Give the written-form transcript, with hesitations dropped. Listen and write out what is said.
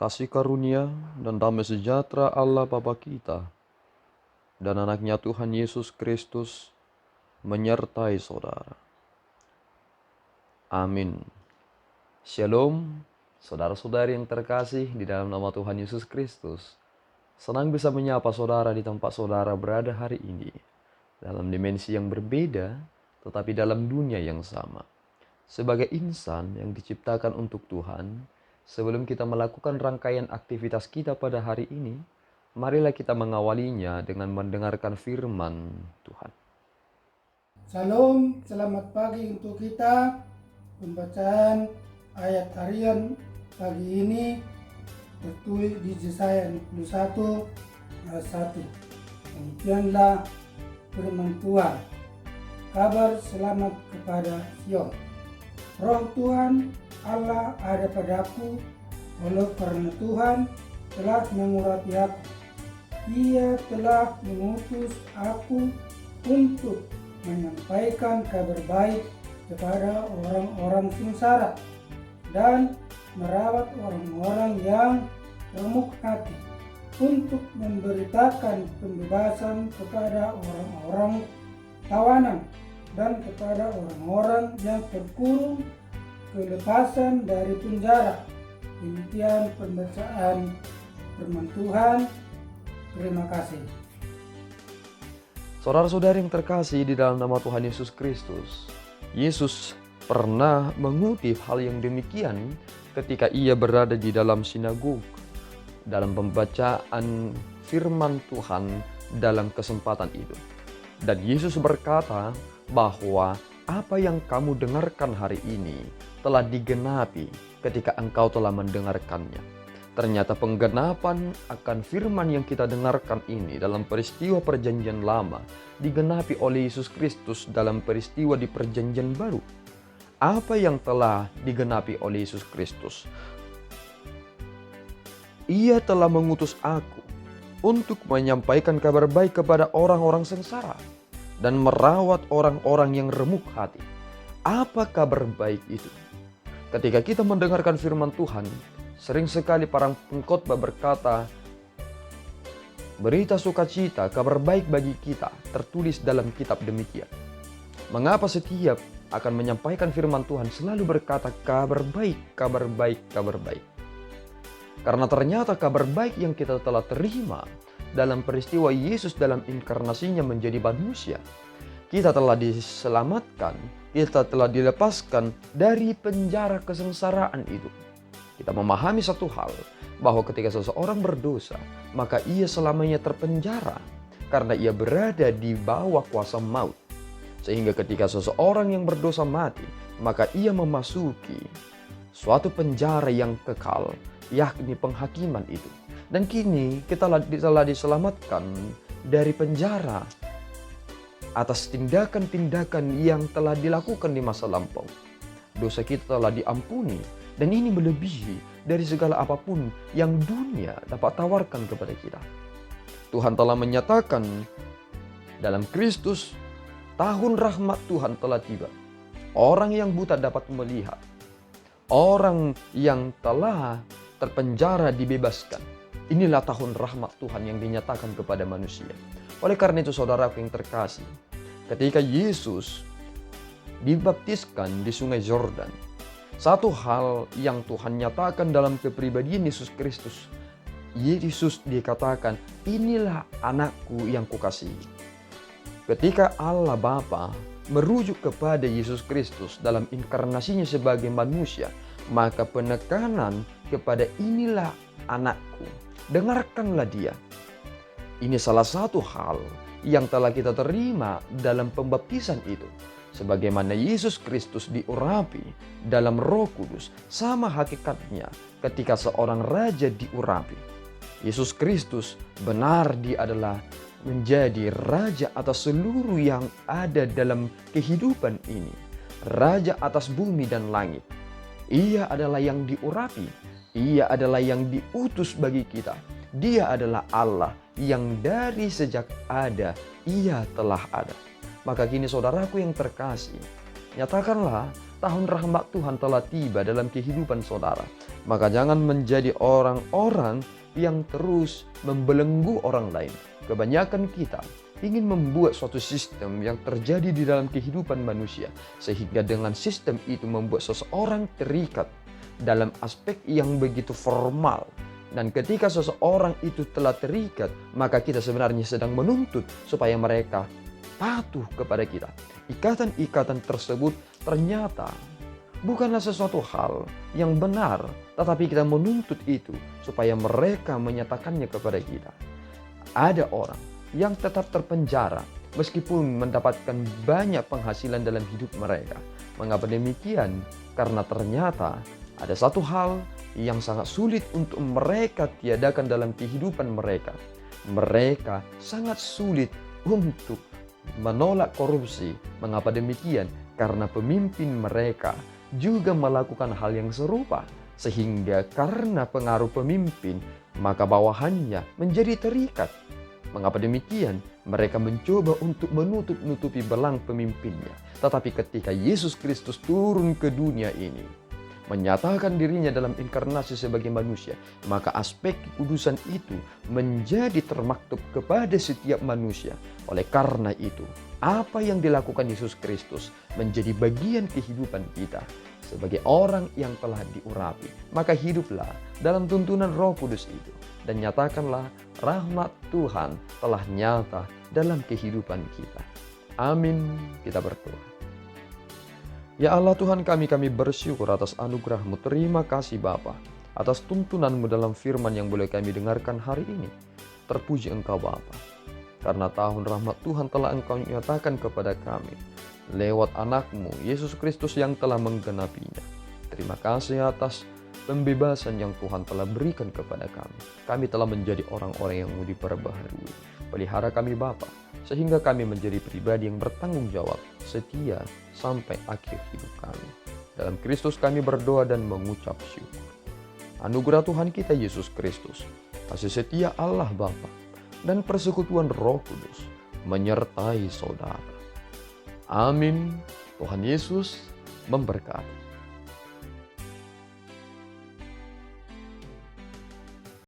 Kasih karunia dan damai sejahtera Allah Bapa kita dan anaknya Tuhan Yesus Kristus menyertai saudara. Amin. Shalom, saudara-saudari yang terkasih di dalam nama Tuhan Yesus Kristus. Senang bisa menyapa saudara di tempat saudara berada hari ini. Dalam dimensi yang berbeda, tetapi dalam dunia yang sama. Sebagai insan yang diciptakan untuk Tuhan, sebelum kita melakukan rangkaian aktivitas kita pada hari ini, marilah kita mengawalinya dengan mendengarkan firman Tuhan. Salam, selamat pagi untuk kita. Pembacaan ayat harian pagi ini tertulis di Yesaya 61 ayat 1. Demikianlah firman Tuhan. Kabar selamat kepada Sion. Roh Tuhan Allah ada padaku, oleh karena Tuhan telah mengurapi aku. Ia telah mengutus aku untuk menyampaikan kabar baik kepada orang-orang sengsara dan merawat orang-orang yang remuk hati, untuk memberitakan pembebasan kepada orang-orang tawanan dan kepada orang-orang yang terkurung kelepasan dari penjara. Demikian pembacaan firman Tuhan. Terima kasih. Saudara-saudari yang terkasih di dalam nama Tuhan Yesus Kristus, Yesus pernah mengutip hal yang demikian ketika ia berada di dalam sinagog dalam pembacaan firman Tuhan dalam kesempatan itu. Dan Yesus berkata bahwa apa yang kamu dengarkan hari ini telah digenapi ketika engkau telah mendengarkannya. Ternyata penggenapan akan firman yang kita dengarkan ini dalam peristiwa perjanjian lama digenapi oleh Yesus Kristus dalam peristiwa di perjanjian baru. Apa yang telah digenapi oleh Yesus Kristus? Ia telah mengutus aku untuk menyampaikan kabar baik kepada orang-orang sengsara dan merawat orang-orang yang remuk hati. Apa kabar baik itu? Ketika kita mendengarkan firman Tuhan, sering sekali para pengkhotbah berkata, berita sukacita, kabar baik bagi kita, tertulis dalam kitab demikian. Mengapa setiap akan menyampaikan firman Tuhan selalu berkata kabar baik, kabar baik, kabar baik? Karena ternyata kabar baik yang kita telah terima dalam peristiwa Yesus dalam inkarnasinya menjadi manusia. Kita telah diselamatkan, kita telah dilepaskan dari penjara kesengsaraan itu. Kita memahami satu hal, bahwa ketika seseorang berdosa, maka ia selamanya terpenjara karena ia berada di bawah kuasa maut. Sehingga ketika seseorang yang berdosa mati, maka ia memasuki suatu penjara yang kekal, yakni penghakiman itu. Dan kini kita telah diselamatkan dari penjara atas tindakan-tindakan yang telah dilakukan di masa lampau. Dosa kita telah diampuni. Dan ini melebihi dari segala apapun yang dunia dapat tawarkan kepada kita. Tuhan telah menyatakan dalam Kristus, tahun rahmat Tuhan telah tiba. Orang yang buta dapat melihat. Orang yang telah terpenjara dibebaskan. Inilah tahun rahmat Tuhan yang dinyatakan kepada manusia. Oleh karena itu saudaraku yang terkasih, ketika Yesus dibaptiskan di sungai Yordan, satu hal yang Tuhan nyatakan dalam kepribadian Yesus Kristus. Yesus dikatakan, inilah anakku yang kukasihi. Ketika Allah Bapa merujuk kepada Yesus Kristus dalam inkarnasinya sebagai manusia, maka penekanan kepada inilah anakku, dengarkanlah dia. Ini salah satu hal yang telah kita terima dalam pembaptisan itu. Sebagaimana Yesus Kristus diurapi dalam Roh Kudus, sama hakikatnya ketika seorang raja diurapi. Yesus Kristus benar dia adalah menjadi raja atas seluruh yang ada dalam kehidupan ini. Raja atas bumi dan langit. Ia adalah yang diurapi. Ia adalah yang diutus bagi kita. Dia adalah Allah yang dari sejak ada, ia telah ada. Maka kini saudaraku yang terkasih, nyatakanlah tahun rahmat Tuhan telah tiba dalam kehidupan saudara, maka jangan menjadi orang-orang yang terus membelenggu orang lain. Kebanyakan kita ingin membuat suatu sistem yang terjadi di dalam kehidupan manusia, sehingga dengan sistem itu membuat seseorang terikat dalam aspek yang begitu formal. Dan ketika seseorang itu telah terikat, maka kita sebenarnya sedang menuntut supaya mereka patuh kepada kita. Ikatan-ikatan tersebut ternyata bukanlah sesuatu hal yang benar, tetapi kita menuntut itu supaya mereka menyatakannya kepada kita. Ada orang yang tetap terpenjara meskipun mendapatkan banyak penghasilan dalam hidup mereka. Mengapa demikian? Karena ternyata ada satu hal yang sangat sulit untuk mereka tiadakan dalam kehidupan mereka. Mereka sangat sulit untuk menolak korupsi. Mengapa demikian? Karena pemimpin mereka juga melakukan hal yang serupa. Sehingga karena pengaruh pemimpin, maka bawahannya menjadi terikat. Mengapa demikian? Mereka mencoba untuk menutup-nutupi belang pemimpinnya. Tetapi ketika Yesus Kristus turun ke dunia ini, menyatakan dirinya dalam inkarnasi sebagai manusia, maka aspek kekudusan itu menjadi termaktub kepada setiap manusia. Oleh karena itu, apa yang dilakukan Yesus Kristus menjadi bagian kehidupan kita sebagai orang yang telah diurapi. Maka hiduplah dalam tuntunan Roh Kudus itu dan nyatakanlah rahmat Tuhan telah nyata dalam kehidupan kita. Amin. Kita berdoa. Ya Allah Tuhan kami bersyukur atas anugerah-Mu. Terima kasih Bapa atas tuntunan-Mu dalam firman yang boleh kami dengarkan hari ini. Terpuji Engkau Bapa, karena tahun rahmat Tuhan telah Engkau nyatakan kepada kami lewat anak-Mu Yesus Kristus yang telah menggenapinya. Terima kasih atas pembebasan yang Tuhan telah berikan kepada kami. Kami telah menjadi orang-orang yang mau diperbaharui. Pelihara kami Bapa, sehingga kami menjadi pribadi yang bertanggung jawab, setia sampai akhir hidup kami. Dalam Kristus kami berdoa dan mengucap syukur. Anugerah Tuhan kita Yesus Kristus, kasih setia Allah Bapa, dan persekutuan Roh Kudus menyertai saudara. Amin. Tuhan Yesus memberkati.